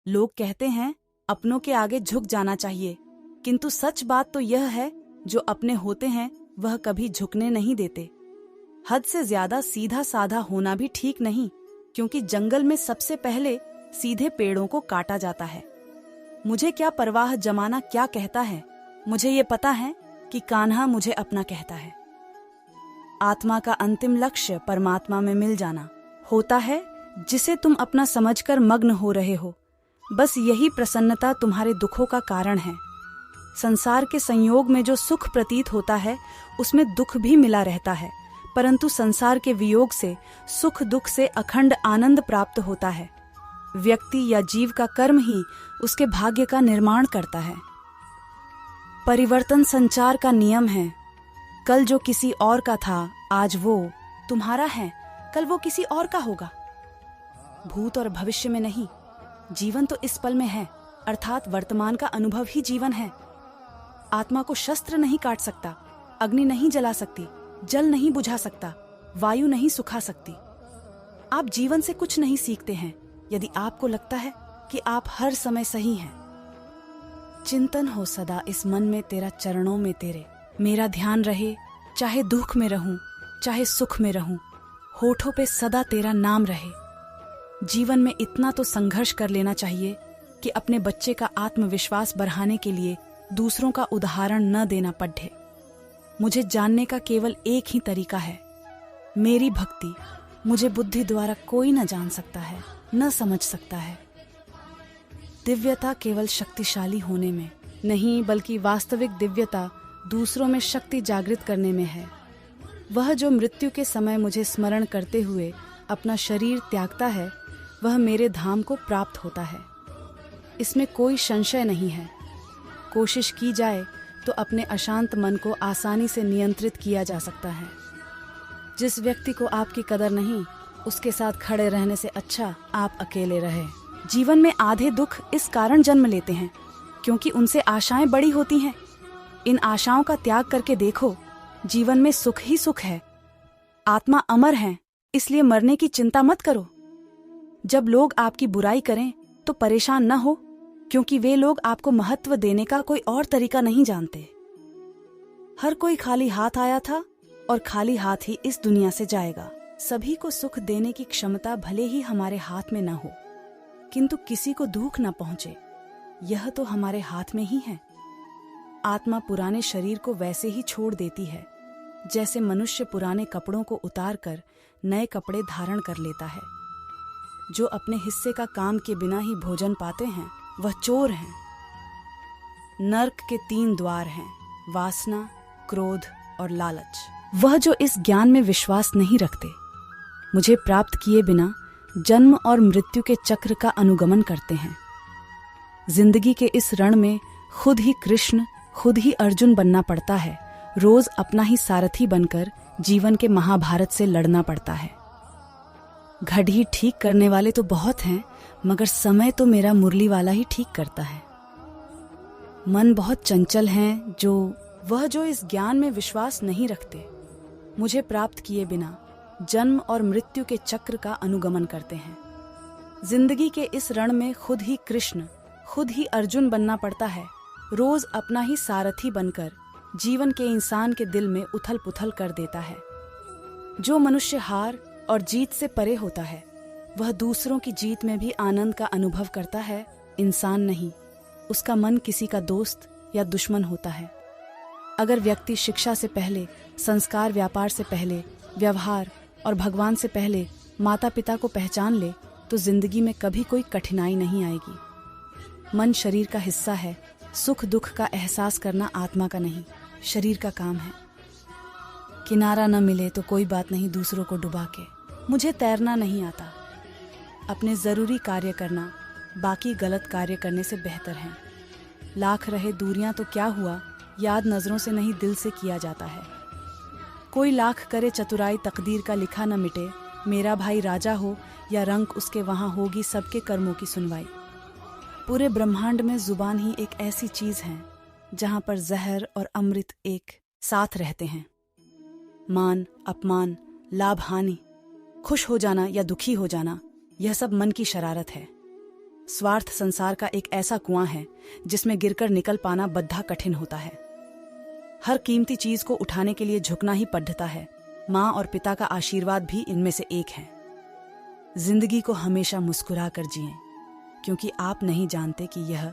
लोग कहते हैं अपनों के आगे झुक जाना चाहिए, किंतु सच बात तो यह है जो अपने होते हैं वह कभी झुकने नहीं देते। हद से ज्यादा सीधा साधा होना भी ठीक नहीं, क्योंकि जंगल में सबसे पहले सीधे पेड़ों को काटा जाता है। मुझे क्या परवाह जमाना क्या कहता है, मुझे ये पता है कि कान्हा मुझे अपना कहता है। आत्मा का अंतिम लक्ष्य परमात्मा में मिल जाना होता है, जिसे तुम अपना समझकर मग्न हो रहे हो। बस यही प्रसन्नता तुम्हारे दुखों का कारण है। संसार के संयोग में जो सुख प्रतीत होता है उसमें दुख भी मिला रहता है, परंतु संसार के वियोग से सुख दुख से अखंड आनंद प्राप्त होता है। व्यक्ति या जीव का कर्म ही उसके भाग्य का निर्माण करता है। परिवर्तन संचार का नियम है। कल जो किसी और का था आज वो तुम्हारा है, कल वो किसी और का होगा। भूत और भविष्य में नहीं, जीवन तो इस पल में है, अर्थात वर्तमान का अनुभव ही जीवन है। आत्मा को शस्त्र नहीं काट सकता, अग्नि नहीं जला सकती, जल नहीं बुझा सकता, वायु नहीं सुखा सकती। आप जीवन से कुछ नहीं सीखते हैं यदि आपको लगता है कि आप हर समय सही हैं। चिंतन हो सदा इस मन में तेरा चरणों में तेरे, मेरा ध्यान रहे चाहे दुख में रहूं चाहे सुख में रहूं, होठों पे सदा तेरा नाम रहे। जीवन में इतना तो संघर्ष कर लेना चाहिए कि अपने बच्चे का आत्मविश्वास बढ़ाने के लिए दूसरों का उदाहरण न देना पड़े। मुझे जानने का केवल एक ही तरीका है, मेरी भक्ति। मुझे बुद्धि द्वारा कोई न जान सकता है, न समझ सकता है। दिव्यता केवल शक्तिशाली होने में नहीं, बल्कि वास्तविक दिव्यता दूसरों में शक्ति जागृत करने में है। वह जो मृत्यु के समय मुझे स्मरण करते हुए अपना शरीर त्यागता है, वह मेरे धाम को प्राप्त होता है। इसमें कोई संशय नहीं है। कोशिश की जाए तो अपने अशांत मन को आसानी से नियंत्रित किया जा सकता है। जिस व्यक्ति को आपकी कदर नहीं, उसके साथ खड़े रहने से अच्छा आप अकेले रहे। जीवन में आधे दुख इस कारण जन्म लेते हैं क्योंकि उनसे आशाएं बड़ी होती हैं। इन आशाओं का त्याग करके देखो, जीवन में सुख ही सुख है। आत्मा अमर है, इसलिए मरने की चिंता मत करो। जब लोग आपकी बुराई करें तो परेशान न हो, क्योंकि वे लोग आपको महत्व देने का कोई और तरीका नहीं जानते। हर कोई खाली हाथ आया था और खाली हाथ ही इस दुनिया से जाएगा। सभी को सुख देने की क्षमता भले ही हमारे हाथ में न हो, किंतु किसी को दुख न पहुंचे, यह तो हमारे हाथ में ही है। आत्मा पुराने शरीर को वैसे ही छोड़ देती है जैसे मनुष्य पुराने कपड़ों को उतार कर नए कपड़े धारण कर लेता है। जो अपने हिस्से का काम के बिना ही भोजन पाते हैं वह चोर हैं। नर्क के 3 द्वार हैं, वासना, क्रोध और लालच। वह जो इस ज्ञान में विश्वास नहीं रखते, मुझे प्राप्त किए बिना जन्म और मृत्यु के चक्र का अनुगमन करते हैं। जिंदगी के इस रण में खुद ही कृष्ण, खुद ही अर्जुन बनना पड़ता है। रोज अपना ही सारथी बनकर जीवन के महाभारत से लड़ना पड़ता है। घड़ी ठीक करने वाले तो बहुत हैं, मगर समय तो मेरा मुरली वाला ही ठीक करता है। मन बहुत चंचल हैं जो इस ज्ञान में विश्वास नहीं रखते, मुझे प्राप्त किए बिना जन्म और मृत्यु के चक्र का अनुगमन करते हैं। जिंदगी के इस रण में खुद ही कृष्ण, खुद ही अर्जुन बनना पड़ता है। रोज अपना ही सारथी बनकर जीवन के इंसान के दिल में उथल पुथल कर देता है। जो मनुष्य हार और जीत से परे होता है, वह दूसरों की जीत में भी आनंद का अनुभव करता है। इंसान नहीं, उसका मन किसी का दोस्त या दुश्मन होता है। अगर व्यक्ति शिक्षा से पहले, संस्कार व्यापार से पहले, व्यवहार और भगवान से पहले माता पिता को पहचान ले, तो जिंदगी में कभी कोई कठिनाई नहीं आएगी। मन शरीर का हिस्सा है। सुख दुख का एहसास करना आत्मा का नहीं, शरीर का काम है। किनारा न मिले तो कोई बात नहीं, दूसरों को डुबा के। मुझे तैरना नहीं आता। अपने जरूरी कार्य करना बाकी गलत कार्य करने से बेहतर है। लाख रहे दूरियां तो क्या हुआ, याद नजरों से नहीं दिल से किया जाता है। कोई लाख करे चतुराई, तकदीर का लिखा न मिटे। मेरा भाई राजा हो या रंक उसके, वहां होगी सबके कर्मों की सुनवाई। पूरे ब्रह्मांड में जुबान ही एक ऐसी चीज है जहां पर जहर और अमृत एक साथ रहते हैं। मान अपमान, लाभ हानि, खुश हो जाना या दुखी हो जाना, यह सब मन की शरारत है। स्वार्थ संसार का एक ऐसा कुआं है जिसमें गिरकर निकल पाना बद्धा कठिन होता है। हर कीमती चीज को उठाने के लिए झुकना ही पढ़ता है। माँ और पिता का आशीर्वाद भी इनमें से एक है। जिंदगी को हमेशा मुस्कुरा कर जिएं, क्योंकि आप नहीं जानते कि यह